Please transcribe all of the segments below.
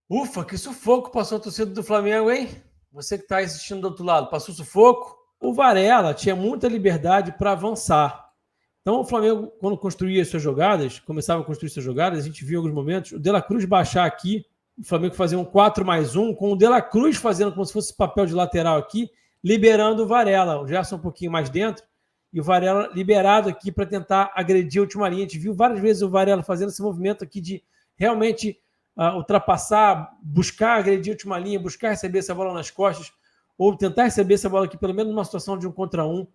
Ufa, que sufoco passou a torcida do Flamengo, hein? Você que está assistindo do outro lado, passou sufoco? O Varela tinha muita liberdade para avançar. Então, o Flamengo, quando construía suas jogadas, começava a construir suas jogadas, a gente viu em alguns momentos o De La Cruz baixar aqui, o Flamengo fazer um 4+1, com o De La Cruz fazendo como se fosse papel de lateral aqui, liberando o Varela. O Gerson um pouquinho mais dentro, e o Varela liberado aqui para tentar agredir a última linha. A gente viu várias vezes o Varela fazendo esse movimento aqui de realmente ultrapassar, buscar agredir a última linha, buscar receber essa bola nas costas, ou tentar receber essa bola aqui, pelo menos numa situação de 1 contra 1.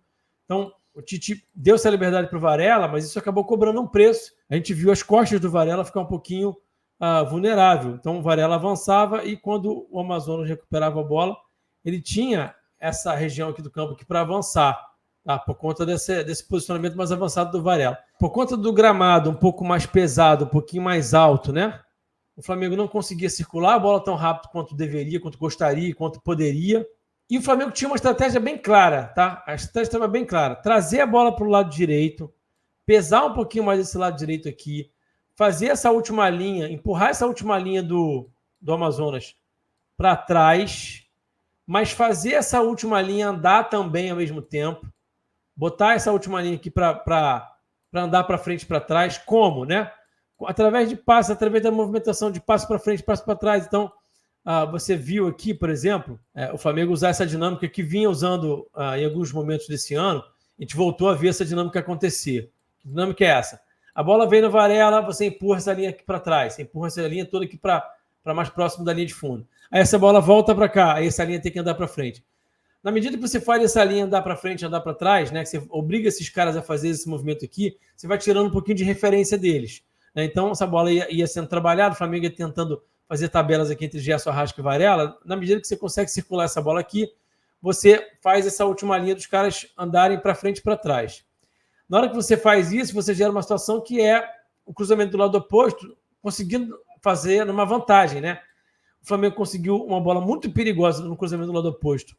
Então, o Tite deu essa liberdade para o Varela, mas isso acabou cobrando um preço. A gente viu as costas do Varela ficar um pouquinho vulnerável. Então, o Varela avançava e quando o Amazonas recuperava a bola, ele tinha essa região aqui do campo para avançar, tá? Por conta desse posicionamento mais avançado do Varela. Por conta do gramado um pouco mais pesado, um pouquinho mais alto, né? O Flamengo não conseguia circular a bola tão rápido quanto deveria, quanto gostaria, quanto poderia. E o Flamengo tinha uma estratégia bem clara, tá? A estratégia estava bem clara. Trazer a bola para o lado direito, pesar um pouquinho mais esse lado direito aqui, fazer essa última linha, empurrar essa última linha do Amazonas para trás, mas fazer essa última linha andar também ao mesmo tempo, botar essa última linha aqui para andar para frente e para trás. Como, né? Através de passes, através da movimentação de passo para frente, passo para trás. Então, você viu aqui, por exemplo, o Flamengo usar essa dinâmica que vinha usando em alguns momentos desse ano. A gente voltou a ver essa dinâmica acontecer. Que dinâmica é essa? A bola vem no Varela, você empurra essa linha aqui para trás, você empurra essa linha toda aqui para mais próximo da linha de fundo. Aí essa bola volta para cá, aí essa linha tem que andar para frente. Na medida que você faz essa linha andar para frente, andar para trás, né, que você obriga esses caras a fazer esse movimento aqui, você vai tirando um pouquinho de referência deles. Então, essa bola ia sendo trabalhada, o Flamengo ia tentando fazer tabelas aqui entre Gerson, Arrasca e Varela. Na medida que você consegue circular essa bola aqui, você faz essa última linha dos caras andarem para frente e para trás. Na hora que você faz isso, você gera uma situação que é o cruzamento do lado oposto, conseguindo fazer uma vantagem, né? O Flamengo conseguiu uma bola muito perigosa no cruzamento do lado oposto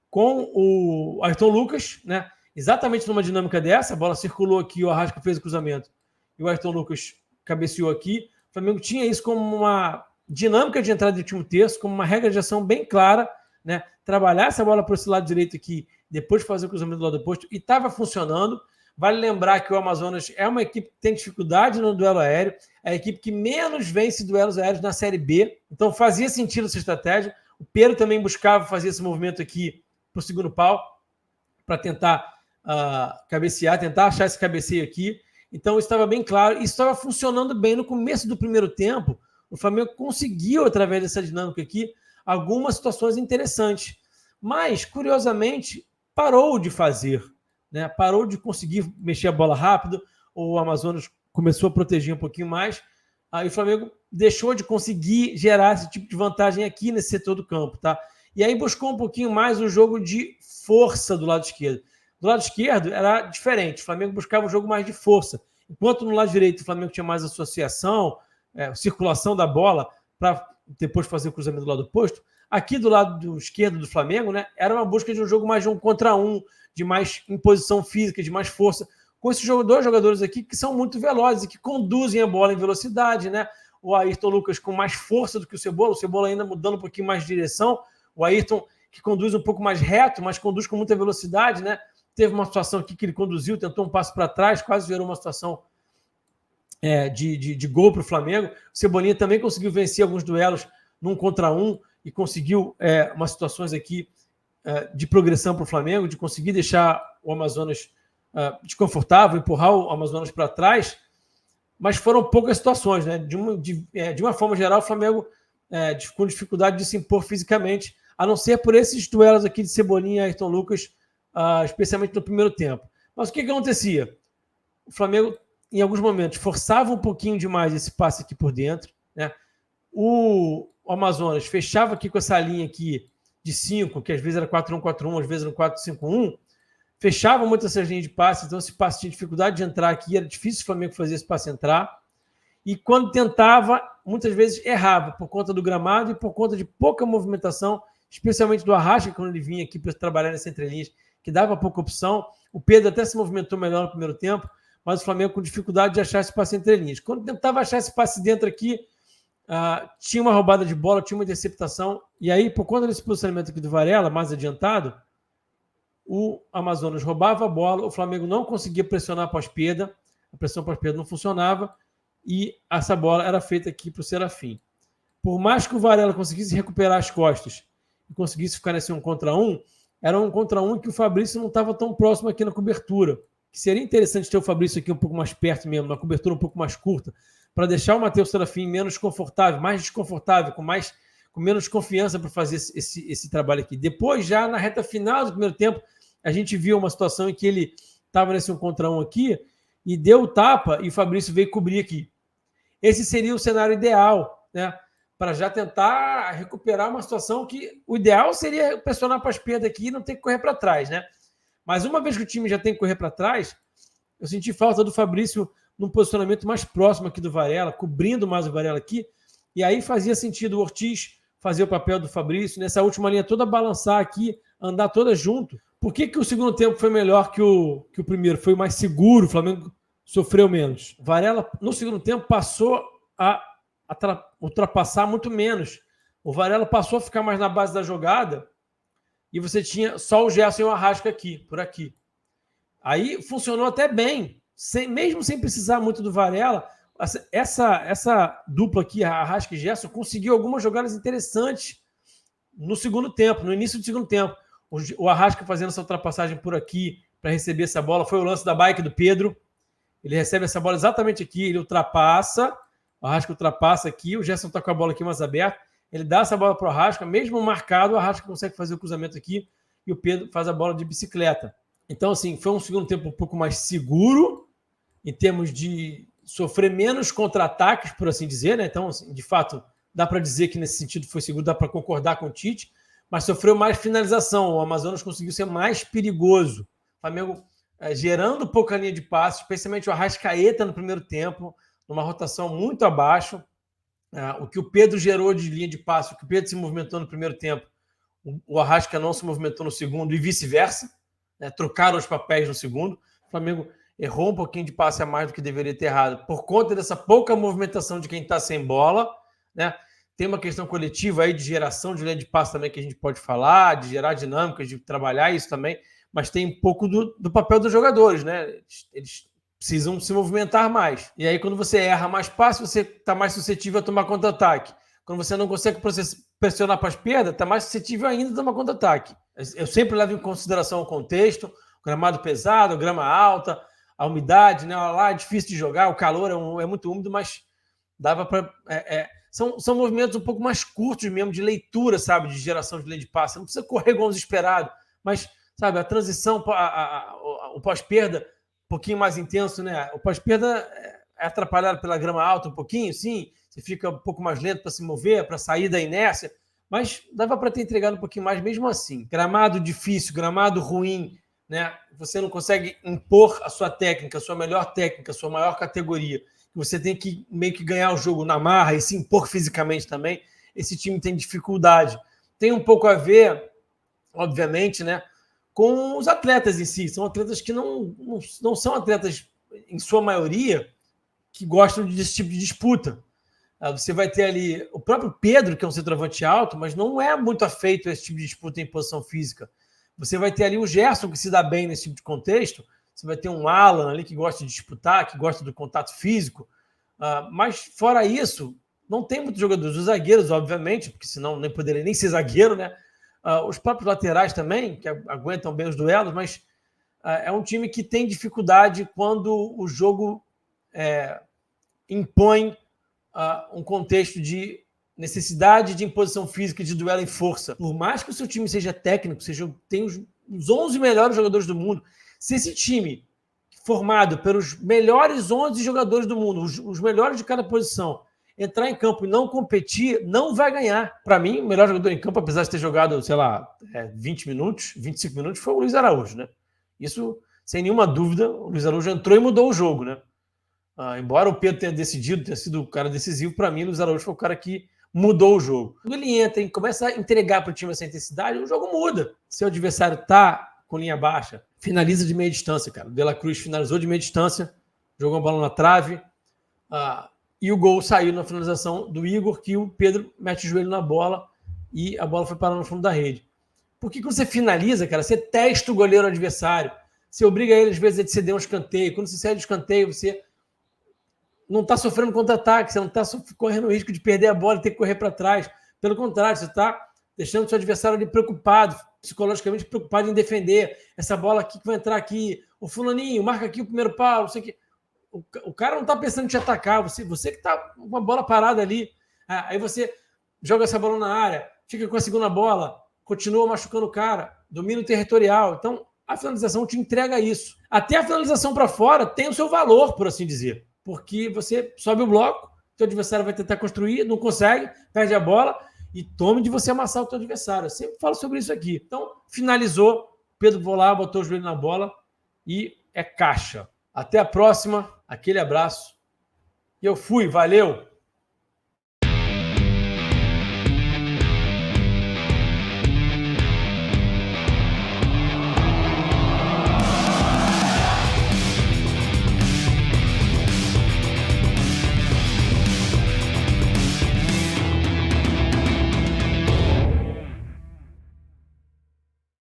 com o Ayrton Lucas, né? Exatamente numa dinâmica dessa, a bola circulou aqui, o Arrasca fez o cruzamento e o Ayrton Lucas cabeceou aqui. O Flamengo tinha isso como uma dinâmica de entrada de último terço, como uma regra de ação bem clara, né? Trabalhar essa bola para esse lado direito aqui, depois de fazer o cruzamento do lado oposto, e estava funcionando. Vale lembrar que o Amazonas é uma equipe que tem dificuldade no duelo aéreo, é a equipe que menos vence duelos aéreos na Série B, então fazia sentido essa estratégia. O Pedro também buscava fazer esse movimento aqui para o segundo pau, para tentar cabecear, tentar achar esse cabeceio aqui. Então, isso estava bem claro. Isso estava funcionando bem no começo do primeiro tempo. O Flamengo conseguiu, através dessa dinâmica aqui, algumas situações interessantes. Mas, curiosamente, parou de fazer. Né? Parou de conseguir mexer a bola rápido. O Amazonas começou a proteger um pouquinho mais. Aí o Flamengo deixou de conseguir gerar esse tipo de vantagem aqui nesse setor do campo. Tá? E aí buscou um pouquinho mais o jogo de força do lado esquerdo. Do lado esquerdo era diferente. O Flamengo buscava um jogo mais de força. Enquanto no lado direito o Flamengo tinha mais associação, circulação da bola para depois fazer o cruzamento do lado oposto, aqui do lado esquerdo do Flamengo, né, era uma busca de um jogo mais de 1 contra 1, de mais imposição física, de mais força, com esses dois jogadores aqui que são muito velozes e que conduzem a bola em velocidade, né? O Ayrton Lucas com mais força do que o Cebola ainda mudando um pouquinho mais de direção, o Ayrton que conduz um pouco mais reto, mas conduz com muita velocidade, né? Teve uma situação aqui que ele conduziu, tentou um passo para trás, quase gerou uma situação de gol para o Flamengo. O Cebolinha também conseguiu vencer alguns duelos num contra um e conseguiu umas situações aqui de progressão para o Flamengo, de conseguir deixar o Amazonas desconfortável, empurrar o Amazonas para trás, mas foram poucas situações, né? De uma forma geral, o Flamengo com dificuldade de se impor fisicamente, a não ser por esses duelos aqui de Cebolinha e Ayrton Lucas, especialmente no primeiro tempo. Mas o que acontecia? O Flamengo, em alguns momentos, forçava um pouquinho demais esse passe aqui por dentro, né? O Amazonas fechava aqui com essa linha aqui de 5, que às vezes era 4-1-4-1, às vezes era 4-5-1, fechava muito essa linha de passe, então esse passe tinha dificuldade de entrar aqui, era difícil o Flamengo fazer esse passe entrar, e quando tentava, muitas vezes errava, por conta do gramado e por conta de pouca movimentação, especialmente do Arrasca, quando ele vinha aqui para trabalhar nessas entrelinhas, que dava pouca opção. O Pedro até se movimentou melhor no primeiro tempo, mas o Flamengo com dificuldade de achar esse passe entre linhas. Quando tentava achar esse passe dentro aqui, tinha uma roubada de bola, tinha uma interceptação, e aí, por conta desse posicionamento aqui do Varela, mais adiantado, o Amazonas roubava a bola, o Flamengo não conseguia pressionar a pós-perda, a pressão pós-perda não funcionava, e essa bola era feita aqui para o Serafim. Por mais que o Varela conseguisse recuperar as costas e conseguisse ficar nesse 1 contra 1, era um contra 1 que o Fabrício não estava tão próximo aqui na cobertura. Que seria interessante ter o Fabrício aqui um pouco mais perto mesmo, na cobertura um pouco mais curta, para deixar o Matheus Serafim menos confortável, mais desconfortável, com menos confiança para fazer esse trabalho aqui. Depois, já na reta final do primeiro tempo, a gente viu uma situação em que ele estava nesse 1 contra 1 aqui e deu o tapa e o Fabrício veio cobrir aqui. Esse seria o cenário ideal, né? Para já tentar recuperar uma situação que o ideal seria pressionar para as perdas aqui e não ter que correr para trás, né? Mas uma vez que o time já tem que correr para trás, eu senti falta do Fabrício num posicionamento mais próximo aqui do Varela, cobrindo mais o Varela aqui, e aí fazia sentido o Ortiz fazer o papel do Fabrício, nessa última linha toda balançar aqui, andar toda junto. Por que o segundo tempo foi melhor que o primeiro? Foi mais seguro, o Flamengo sofreu menos. Varela, no segundo tempo, passou a ultrapassar muito menos. O Varela passou a ficar mais na base da jogada e você tinha só o Gerson e o Arrasca aqui, por aqui. Aí funcionou até bem, mesmo sem precisar muito do Varela. Essa dupla aqui, Arrasca e Gerson, conseguiu algumas jogadas interessantes no segundo tempo, no início do segundo tempo. O Arrasca fazendo essa ultrapassagem por aqui para receber essa bola. Foi o lance da bike do Pedro. Ele recebe essa bola exatamente aqui, ele ultrapassa, o Arrasca ultrapassa aqui, o Gerson está com a bola aqui mais aberta, ele dá essa bola para o Arrasca, mesmo marcado, o Arrasca consegue fazer o cruzamento aqui e o Pedro faz a bola de bicicleta. Então, assim, foi um segundo tempo um pouco mais seguro, em termos de sofrer menos contra-ataques, por assim dizer, né? Então, assim, de fato, dá para dizer que nesse sentido foi seguro, dá para concordar com o Tite, mas sofreu mais finalização, o Amazonas conseguiu ser mais perigoso. O Flamengo gerando pouca linha de passe, especialmente o Arrascaeta no primeiro tempo, numa rotação muito abaixo. O que o Pedro gerou de linha de passe, o que o Pedro se movimentou no primeiro tempo, o Arrasca não se movimentou no segundo e vice-versa. Né? Trocaram os papéis no segundo. O Flamengo errou um pouquinho de passe a mais do que deveria ter errado, por conta dessa pouca movimentação de quem está sem bola. Né? Tem uma questão coletiva aí de geração de linha de passe também que a gente pode falar, de gerar dinâmicas, de trabalhar isso também, mas tem um pouco do papel dos jogadores, né? Eles precisam se movimentar mais. E aí, quando você erra mais passe, você está mais suscetível a tomar contra-ataque. Quando você não consegue pressionar para as perdas, está mais suscetível ainda a tomar contra-ataque. Eu sempre levo em consideração o contexto, o gramado pesado, a grama alta, a umidade, né? Lá é difícil de jogar, o calor é muito úmido, mas dava para... São movimentos um pouco mais curtos mesmo, de leitura, sabe? De geração de linha de passe. Não precisa correr igual desesperado, mas, sabe, a transição, o pós-perda, um pouquinho mais intenso, né? O pós-perda é atrapalhado pela grama alta um pouquinho, sim. Você fica um pouco mais lento para se mover, para sair da inércia, mas dava para ter entregado um pouquinho mais mesmo assim. Gramado difícil, gramado ruim, né? Você não consegue impor a sua técnica, a sua melhor técnica, a sua maior categoria. Você tem que meio que ganhar o jogo na marra e se impor fisicamente também. Esse time tem dificuldade. Tem um pouco a ver, obviamente, né, com os atletas em si. São atletas que não são atletas, em sua maioria, que gostam desse tipo de disputa. Você vai ter ali o próprio Pedro, que é um centroavante alto, mas não é muito afeito a esse tipo de disputa em posição física. Você vai ter ali o Gerson, que se dá bem nesse tipo de contexto. Você vai ter um Alan ali que gosta de disputar, que gosta do contato físico. Mas, fora isso, não tem muitos jogadores. Os zagueiros, obviamente, porque senão nem poderia nem ser zagueiro, né? Os próprios laterais também, que aguentam bem os duelos, mas é um time que tem dificuldade quando o jogo impõe um contexto de necessidade de imposição física e de duelo em força. Por mais que o seu time seja técnico, tenha os 11 melhores jogadores do mundo, se esse time formado pelos melhores 11 jogadores do mundo, os melhores de cada posição, entrar em campo e não competir, não vai ganhar. Para mim, o melhor jogador em campo, apesar de ter jogado, sei lá, 20 minutos, 25 minutos, foi o Luiz Araújo, né? Isso, sem nenhuma dúvida, o Luiz Araújo entrou e mudou o jogo, né? Embora o Pedro tenha sido o cara decisivo, para mim, o Luiz Araújo foi o cara que mudou o jogo. Quando ele entra e começa a entregar para o time essa intensidade, o jogo muda. Se o adversário está com linha baixa, finaliza de meia distância, cara. O De La Cruz finalizou de meia distância, jogou a bola na trave. E o gol saiu na finalização do Igor, que o Pedro mete o joelho na bola e a bola foi parar no fundo da rede. Por que você finaliza, cara? Você testa o goleiro adversário. Você obriga ele, às vezes, a ceder um escanteio. Quando você cede o escanteio, você não está sofrendo contra-ataque, você não está correndo o risco de perder a bola e ter que correr para trás. Pelo contrário, você está deixando o seu adversário ali preocupado, psicologicamente preocupado em defender. Essa bola aqui que vai entrar aqui, o fulaninho, marca aqui o primeiro pau, não sei o que. O cara não está pensando em te atacar, você que está com uma bola parada ali. Aí você joga essa bola na área, fica com a segunda bola, continua machucando o cara, domínio territorial. Então, a finalização te entrega isso. Até a finalização para fora tem o seu valor, por assim dizer. Porque você sobe o bloco, seu adversário vai tentar construir, não consegue, perde a bola e tome de você amassar o seu adversário. Eu sempre falo sobre isso aqui. Então, finalizou, Pedro foi lá, botou o joelho na bola e é caixa. Até a próxima, aquele abraço. E eu fui, valeu!